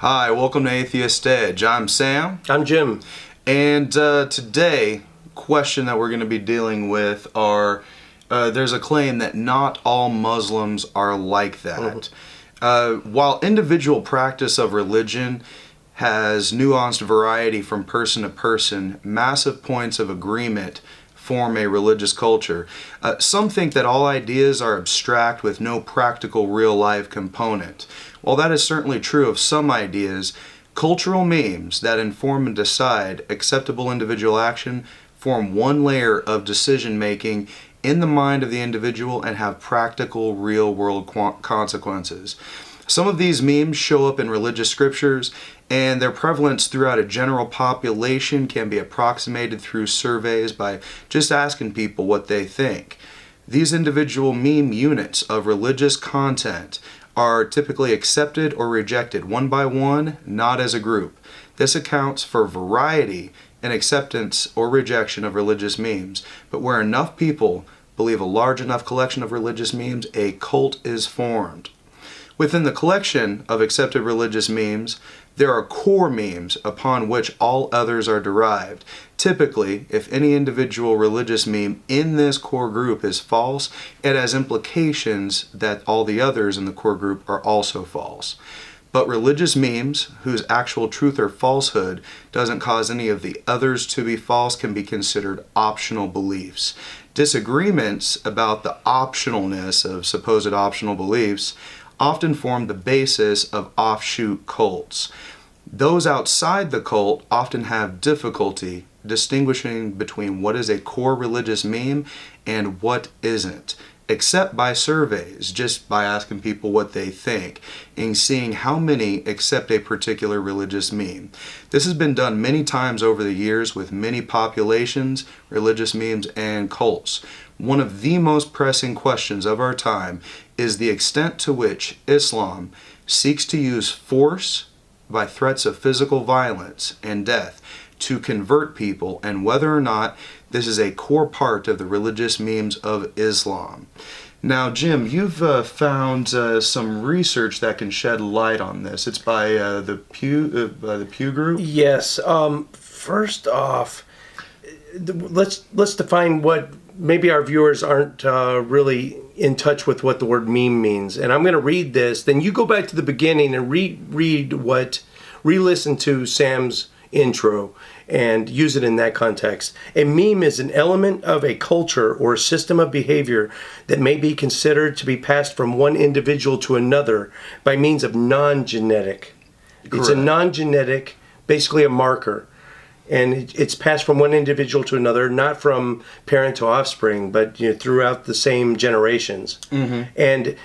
Hi, welcome to Atheist Edge. I'm Sam. I'm Jim. And today, question that we're going to be dealing with are, there's a claim that not all Muslims are like that. While individual practice of religion has nuanced variety from person to person, massive points of agreement form a religious culture. Some think that all ideas are abstract with no practical real-life component. While that is certainly true of some ideas, cultural memes that inform and decide acceptable individual action form one layer of decision-making in the mind of the individual and have practical real-world consequences. Some of these memes show up in religious scriptures, and their prevalence throughout a general population can be approximated through surveys by just asking people what they think. These individual meme units of religious content are typically accepted or rejected one by one, not as a group. This accounts for variety in acceptance or rejection of religious memes, but where enough people believe a large enough collection of religious memes, a cult is formed. Within the collection of accepted religious memes, there are core memes upon which all others are derived. Typically, if any individual religious meme in this core group is false, it has implications that all the others in the core group are also false. But religious memes, whose actual truth or falsehood doesn't cause any of the others to be false, can be considered optional beliefs. Disagreements about the optionalness of supposed optional beliefs often form the basis of offshoot cults. Those outside the cult often have difficulty distinguishing between what is a core religious meme and what isn't, except by surveys, just by asking people what they think and seeing how many accept a particular religious meme. This has been done many times over the years with many populations, religious memes, and cults. One of the most pressing questions of our time is the extent to which Islam seeks to use force by threats of physical violence and death to convert people, and whether or not this is a core part of the religious memes of Islam. Now, Jim, you've found some research that can shed light on this. It's by the Pew Group. Yes. First off, let's define what maybe our viewers aren't really in touch with what the word meme means. And I'm going to read this. Then you go back to the beginning and re-listen to Sam's intro and use it in that context. A meme is an element of a culture or a system of behavior that may be considered to be passed from one individual to another by means of non-genetic. Correct. It's a non-genetic, basically a marker. And it's passed from one individual to another, not from parent to offspring, but throughout the same generations. Mm-hmm. And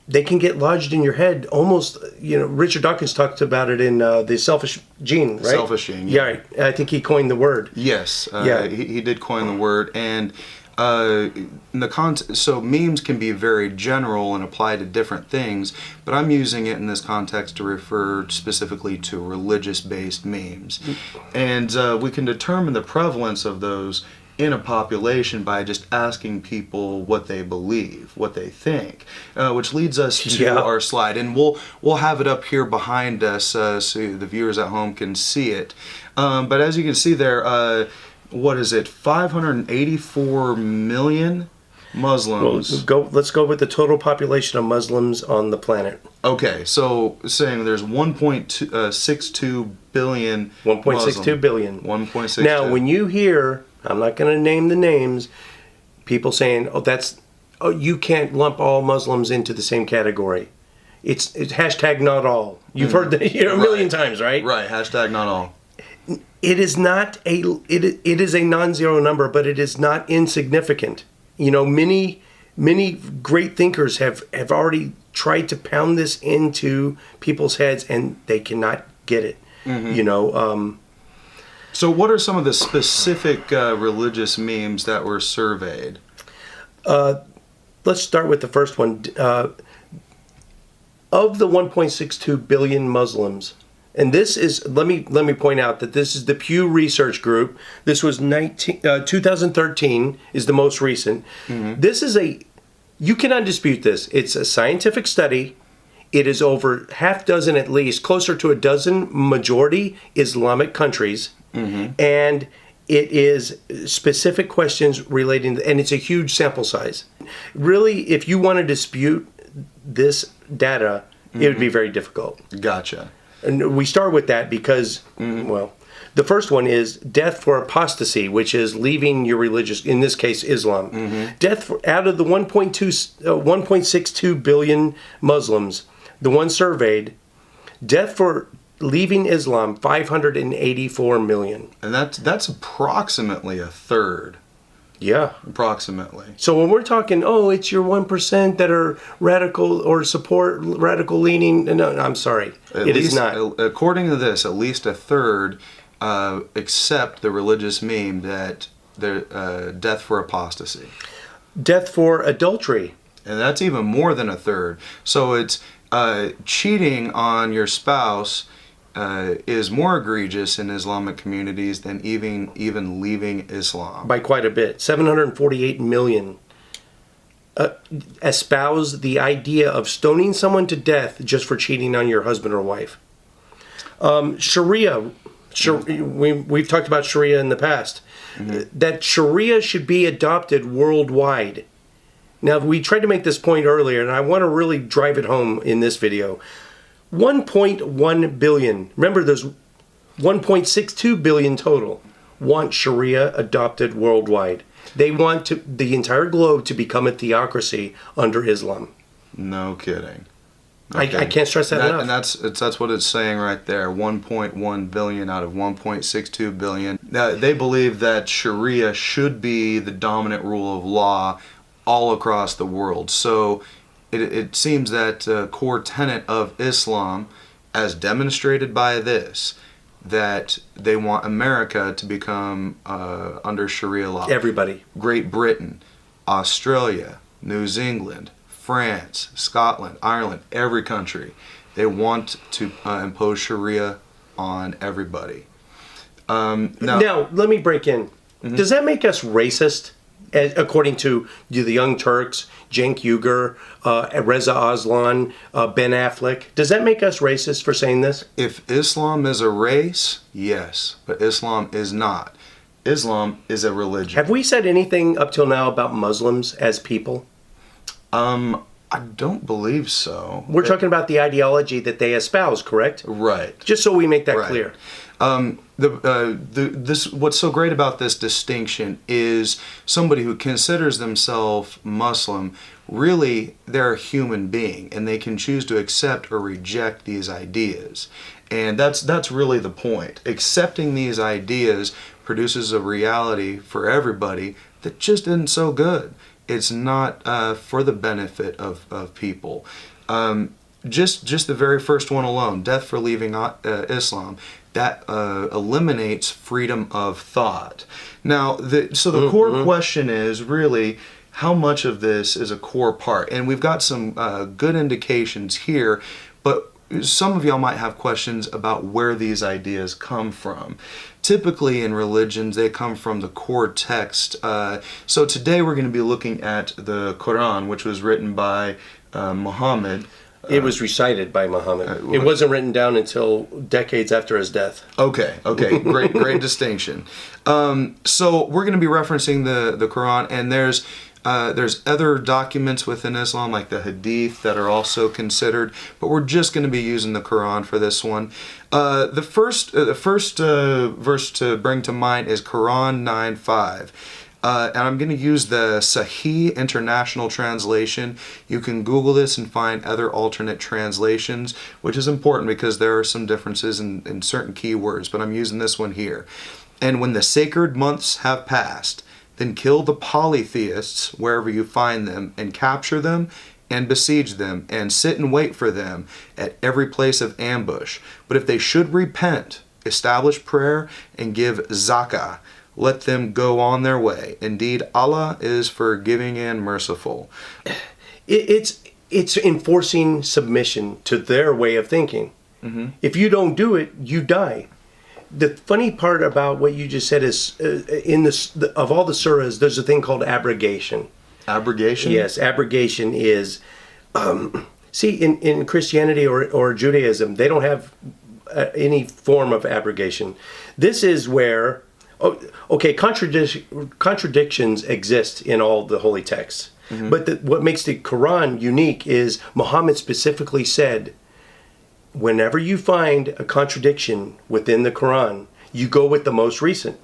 they can get lodged in your head almost, Richard Dawkins talked about it in The Selfish Gene, right? Selfish Gene, yeah. Right. I think he coined the word. Yes, yeah. he did coin the word. And so memes can be very general and apply to different things, but I'm using it in this context to refer specifically to religious-based memes. And we can determine the prevalence of those in a population by just asking people what they believe, what they think, which leads us to our slide. And we'll have it up here behind us so the viewers at home can see it. But as you can see there, what is it, 584 million Muslims. Well, let's go with the total population of Muslims on the planet. Okay, so saying there's 1.62 billion 1.62 billion. 1.62. Now, when you hear, I'm not going to name the names, people saying, you can't lump all Muslims into the same category. It's hashtag not all. You've heard that a million times, right? Right, hashtag not all. It is not it is a non-zero number, but it is not insignificant. Many great thinkers have already tried to pound this into people's heads, and they cannot get it. Mm-hmm. So what are some of the specific religious memes that were surveyed? Let's start with the first one. Of the 1.62 billion Muslims, and this is, let me point out that this is the Pew Research Group. This was 2013 is the most recent. Mm-hmm. This is you cannot dispute this. It's a scientific study. it is over half dozen at least, closer to a dozen majority Islamic countries, and it is specific questions relating, and it's a huge sample size. Really, if you want to dispute this data, it would be very difficult. Gotcha. And we start with that because, well, the first one is death for apostasy, which is leaving your religious, in this case, Islam. Death out of the 1.62 billion Muslims, the ones surveyed, death for leaving Islam, 584 million. And that's approximately a third. Yeah. Approximately. So when we're talking, oh, it's your 1% that are radical or support radical leaning, no, I'm sorry. It is not. According to this, at least a third accept the religious meme that the death for apostasy. Death for adultery. And that's even more than a third. So it's cheating on your spouse is more egregious in Islamic communities than even leaving Islam. By quite a bit. 748 million espouse the idea of stoning someone to death just for cheating on your husband or wife. Sharia. We've talked about Sharia in the past. That Sharia should be adopted worldwide. Now, we tried to make this point earlier, and I want to really drive it home in this video. 1.1 billion, remember there's 1.62 billion total, want Sharia adopted worldwide. They want the entire globe to become a theocracy under Islam. No kidding. I can't stress that enough. And that's what it's saying right there. 1.1 billion out of 1.62 billion. Now, they believe that Sharia should be the dominant rule of law all across the world. So it seems that core tenet of Islam, as demonstrated by this, that they want America to become under Sharia law. Everybody. Great Britain, Australia, New Zealand, France, Scotland, Ireland, every country. They want to impose Sharia on everybody. Now, let me break in. Does that make us racist? According to the Young Turks, Cenk Uygur, Reza Aslan, Ben Affleck, does that make us racist for saying this? If Islam is a race, yes, but Islam is not. Islam is a religion. Have we said anything up till now about Muslims as people? I don't believe so. We're talking about the ideology that they espouse, correct? Right. Just so we make that clear. What's so great about this distinction is somebody who considers themselves Muslim, really they're a human being and they can choose to accept or reject these ideas. And that's really the point. Accepting these ideas produces a reality for everybody that just isn't so good. It's not for the benefit of people. Just the very first one alone, death for leaving Islam, that eliminates freedom of thought. Now, the core question is really how much of this is a core part? And we've got some good indications here, but some of y'all might have questions about where these ideas come from. Typically in religions, they come from the core text. So today we're going to be looking at the Quran, which was written by Muhammad. It was recited by Muhammad. It wasn't written down until decades after his death. Okay, great distinction. So we're going to be referencing the Quran, and there's other documents within Islam, like the Hadith, that are also considered, but we're just going to be using the Quran for this one. The first verse to bring to mind is Quran 9:5. And I'm going to use the Sahih International Translation. You can Google this and find other alternate translations, which is important because there are some differences in certain keywords, but I'm using this one here. And when the sacred months have passed, then kill the polytheists wherever you find them, and capture them and besiege them, and sit and wait for them at every place of ambush. But if they should repent, establish prayer, and give zakah, let them go on their way. Indeed, Allah is forgiving and merciful. It's enforcing submission to their way of thinking. If you don't do it, you die. The funny part about what you just said is, of all the surahs, there's a thing called abrogation. Abrogation? Yes, abrogation is See, in Christianity or Judaism, they don't have any form of abrogation. This is where, contradictions exist in all the holy texts. Mm-hmm. But what makes the Quran unique is Muhammad specifically said, whenever you find a contradiction within the Quran, you go with the most recent.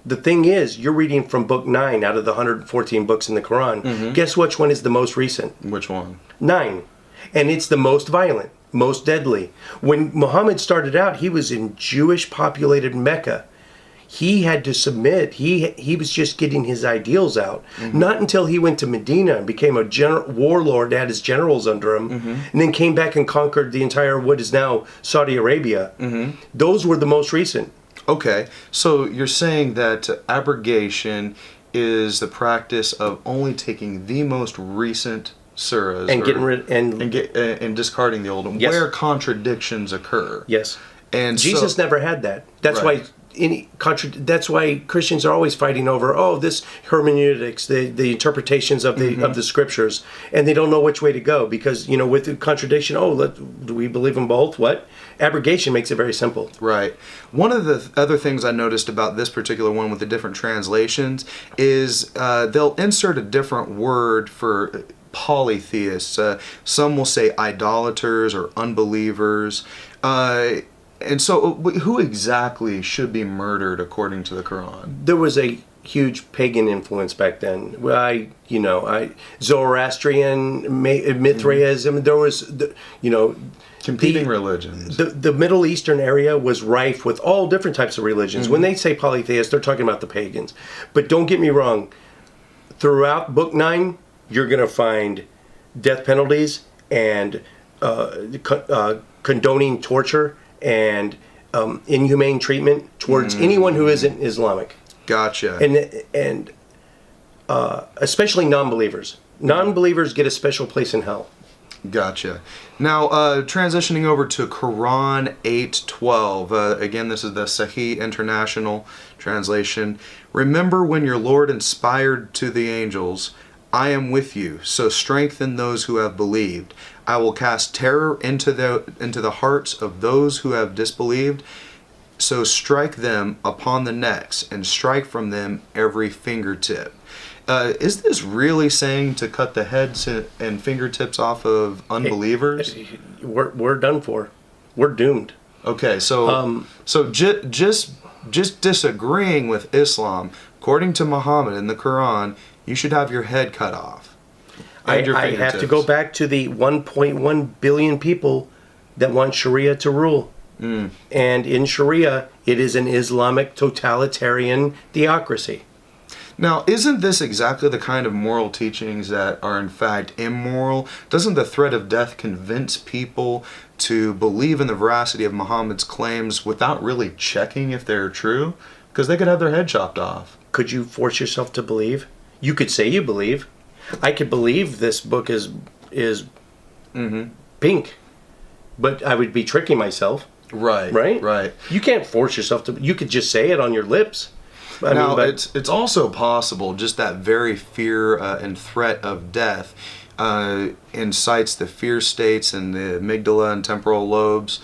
The thing is, you're reading from book 9 out of the 114 books in the Quran. Mm-hmm. Guess which one is the most recent? Which one? 9. And it's the most violent, most deadly. When Muhammad started out, he was in Jewish populated Mecca. He had to submit. He was just getting his ideals out. Mm-hmm. Not until he went to Medina and became a warlord, had his generals under him, mm-hmm. and then came back and conquered the entire what is now Saudi Arabia. Mm-hmm. Those were the most recent. Okay, so you're saying that abrogation is the practice of only taking the most recent surahs and getting rid and discarding the old one, yes. Where contradictions occur. Yes, and Jesus never had that. That's right. That's why Christians are always fighting over this hermeneutics, the interpretations of the mm-hmm. of the scriptures, and they don't know which way to go because with the contradiction. Do we believe in both? What? Abrogation makes it very simple. Right. One of the other things I noticed about this particular one with the different translations is they'll insert a different word for polytheists. Some will say idolaters or unbelievers. And so, who exactly should be murdered according to the Quran? There was a huge pagan influence back then. Zoroastrian, Mithraism. Mm-hmm. There was, competing religions. The Middle Eastern area was rife with all different types of religions. Mm-hmm. When they say polytheists, they're talking about the pagans. But don't get me wrong. Throughout Book 9, you're going to find death penalties and condoning torture and inhumane treatment towards anyone who isn't Islamic. Gotcha. And especially non-believers. Non-believers get a special place in hell. Gotcha. Now, transitioning over to Quran 8:12. Again, this is the Sahih International Translation. Remember when your Lord inspired to the angels, I am with you, so strengthen those who have believed. I will cast terror into the hearts of those who have disbelieved, so strike them upon the necks and strike from them every fingertip. Is this really saying to cut the heads and fingertips off of unbelievers? We're done for. We're doomed. Okay, so just disagreeing with Islam, according to Muhammad in the Quran, you should have your head cut off. I have to go back to the 1.1 billion people that want Sharia to rule. Mm. And in Sharia, it is an Islamic totalitarian theocracy. Now, isn't this exactly the kind of moral teachings that are in fact immoral? Doesn't the threat of death convince people to believe in the veracity of Muhammad's claims without really checking if they're true? Because they could have their head chopped off. Could you force yourself to believe? You could say you believe. I could believe this book is mm-hmm. pink, but I would be tricking myself. Right. You can't force yourself to. You could just say it on your lips. It's also possible just that very fear and threat of death incites the fear states and the amygdala and temporal lobes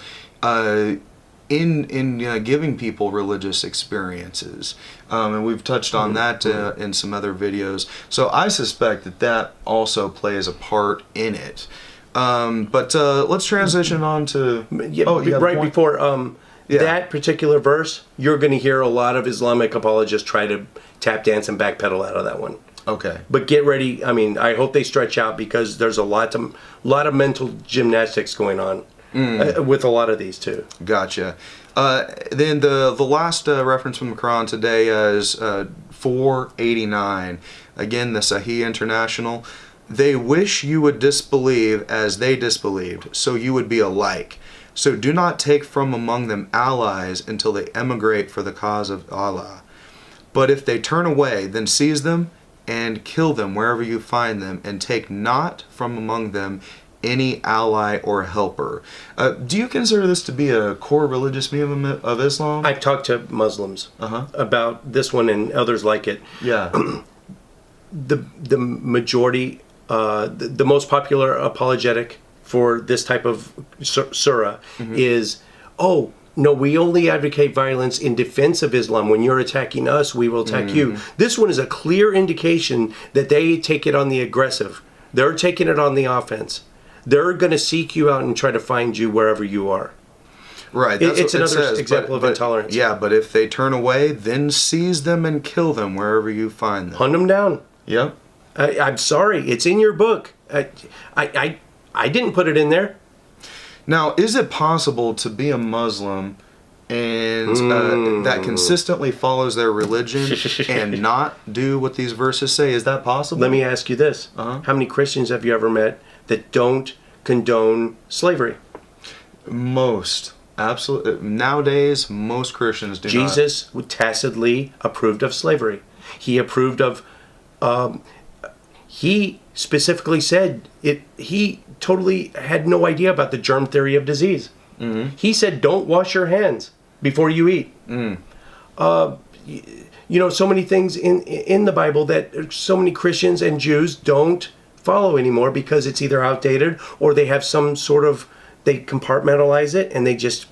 in giving people religious experiences. And we've touched on that in some other videos. So I suspect that also plays a part in it. But let's transition on to... before... That particular verse, you're going to hear a lot of Islamic apologists try to tap dance and backpedal out of that one. Okay. But get ready. I mean, I hope they stretch out because there's a lot of mental gymnastics going on with a lot of these too. Gotcha. Then the last reference from the Quran today is 489. Again, the Sahih International. They wish you would disbelieve as they disbelieved, so you would be alike. So do not take from among them allies until they emigrate for the cause of Allah. But if they turn away, then seize them and kill them wherever you find them, and take not from among them any ally or helper. Do you consider this to be a core religious movement of Islam? I've talked to Muslims about this one and others like it. Yeah. The majority, the most popular apologetic for this type of surah is, oh, no, we only advocate violence in defense of Islam. When you're attacking us, we will attack you. This one is a clear indication that they take it on the aggressive. They're taking it on the offense. They're going to seek you out and try to find you wherever you are. Right. It's another example of intolerance. Yeah, but if they turn away, then seize them and kill them wherever you find them. Hunt them down. Yep. I'm sorry. It's in your book. I didn't put it in there. Now, is it possible to be a Muslim and that consistently follows their religion and not do what these verses say? Is that possible? Let me ask you this. How many Christians have you ever met that don't condone slavery? Most. Absolutely. Nowadays, most Christians do not. Jesus tacitly approved of slavery. He approved of... he specifically said it. He totally had no idea about the germ theory of disease. He said, don't wash your hands before you eat. So many things in the Bible that so many Christians and Jews don't follow anymore because it's either outdated or they have some sort of, they compartmentalize it and they just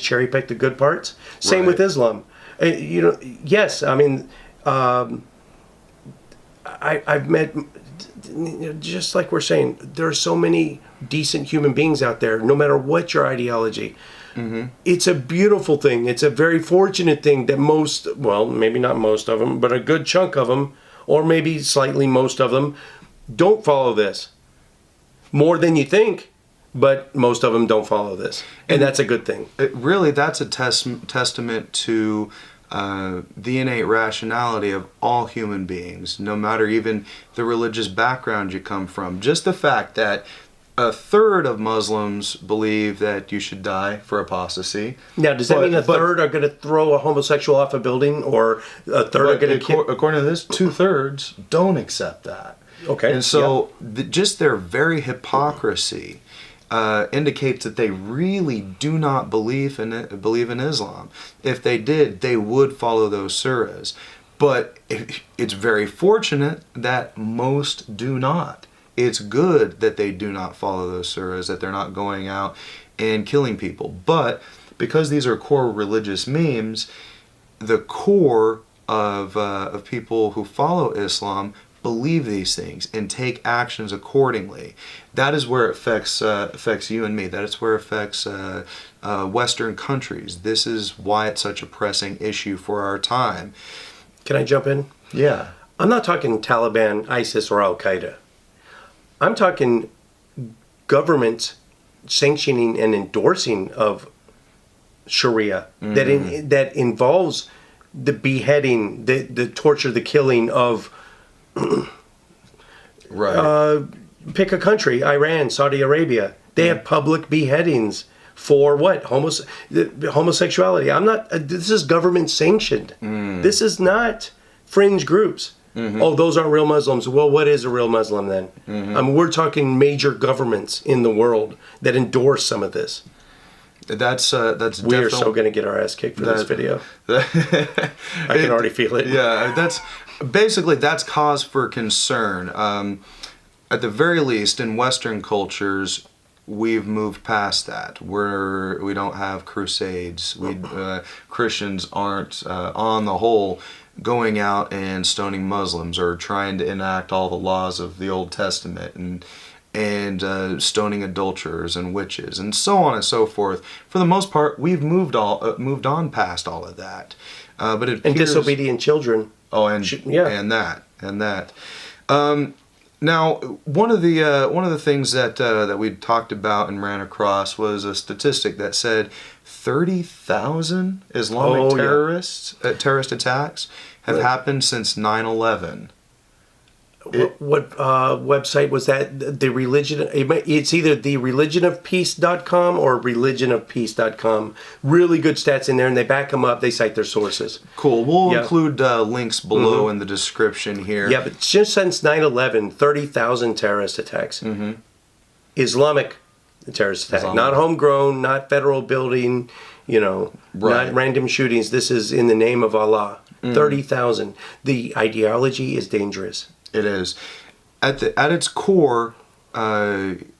cherry pick the good parts. Same with Islam. Yes, I mean, I've met, just like we're saying, there are so many decent human beings out there, no matter what your ideology. It's a beautiful thing. It's a very fortunate thing that most, well, maybe not most of them, but a good chunk of them, or maybe slightly most of them, don't follow this. More than you think, but most of them don't follow this. And that's a good thing. Really, that's a testament to the innate rationality of all human beings, no matter even the religious background you come from. Just the fact that a third of Muslims believe that you should die for apostasy. Now, does that mean a third are going to throw a homosexual off a building, or a third are going to kill? According to this, 2/3 don't accept that. Okay. And so just their very hypocrisy indicates that they really do not believe in Islam. If they did, they would follow those surahs. But it's very fortunate that most do not. It's good that they do not follow those surahs, that they're not going out and killing people. But because these are core religious memes, the core of people who follow Islam believe these things and take actions accordingly. That is where it affects you and me. That is where it affects Western countries. This is why it's such a pressing issue for our time. Can I jump in? Yeah. I'm not talking Taliban, ISIS, or Al-Qaeda. I'm talking governments sanctioning and endorsing of Sharia that involves the beheading, the torture, the killing of pick a country, Iran, Saudi Arabia. They have public beheadings for what? Homosexuality. This is government sanctioned. This is not fringe groups. Oh, those aren't real Muslims. Well, what is a real Muslim then? We're talking major governments in the world that endorse some of this. That's we are so going to get our ass kicked for this video. I can already feel it. Yeah, that's cause for concern. At the very least, in Western cultures, we've moved past that. We don't have crusades. Christians aren't, on the whole, going out and stoning Muslims or trying to enact all the laws of the Old Testament and stoning adulterers and witches and so on and so forth. For the most part, we've moved on past all of that. But it appears, and disobedient children. Oh, and that. Now, one of the things that we talked about and ran across was a statistic that said 30,000 Islamic terrorist attacks have happened since 9/11. What website was that? The religion? It's either the religionofpeace.com or religionofpeace.com. Really good stats in there, and they back them up. They cite their sources. Cool. We'll include links below in the description here. Yeah, but just since 9/11, 30,000 terrorist attacks. Islamic terrorist attack, not homegrown, not federal building, not random shootings. This is in the name of Allah. 30,000. The ideology is dangerous. It is. At its core,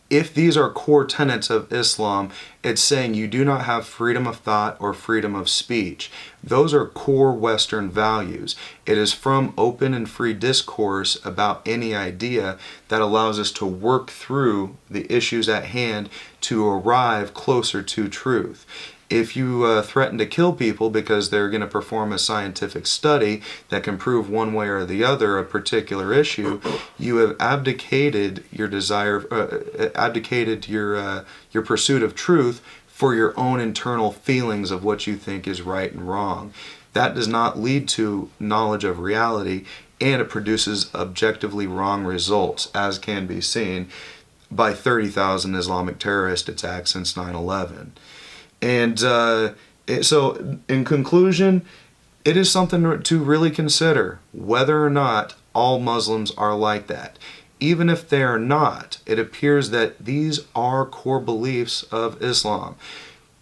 if these are core tenets of Islam, it's saying you do not have freedom of thought or freedom of speech. Those are core Western values. It is from open and free discourse about any idea that allows us to work through the issues at hand to arrive closer to truth. If you threaten to kill people because they're going to perform a scientific study that can prove one way or the other a particular issue, you have abdicated your desire, abdicated your pursuit of truth for your own internal feelings of what you think is right and wrong. That does not lead to knowledge of reality, and it produces objectively wrong results, as can be seen by 30,000 Islamic terrorist attacks since 9/11. And so, in conclusion, it is something to really consider whether or not all Muslims are like that. Even if they are not, it appears that these are core beliefs of Islam.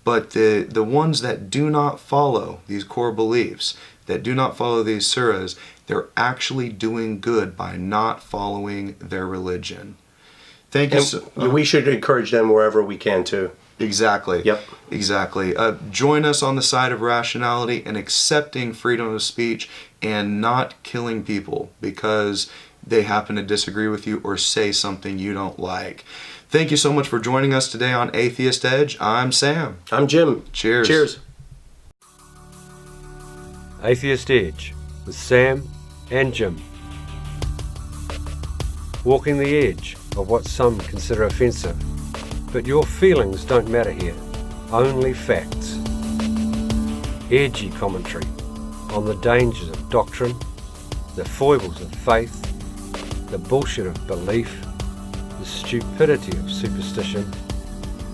But the ones that do not follow these core beliefs, that do not follow these surahs, they're actually doing good by not following their religion. Thank you. And we should encourage them wherever we can too. Exactly. Yep. Exactly. Join us on the side of rationality and accepting freedom of speech and not killing people because they happen to disagree with you or say something you don't like. Thank you so much for joining us today on Atheist Edge. I'm Sam. I'm Jim. Cheers. Cheers. Atheist Edge with Sam and Jim. Walking the edge of what some consider offensive. But your feelings don't matter here, only facts. Edgy commentary on the dangers of doctrine, the foibles of faith, the bullshit of belief, the stupidity of superstition,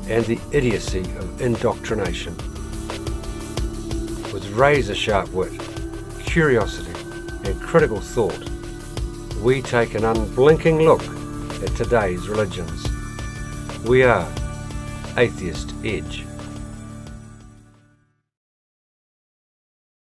and the idiocy of indoctrination. With razor-sharp wit, curiosity, and critical thought, we take an unblinking look at today's religions. We are Atheist Edge.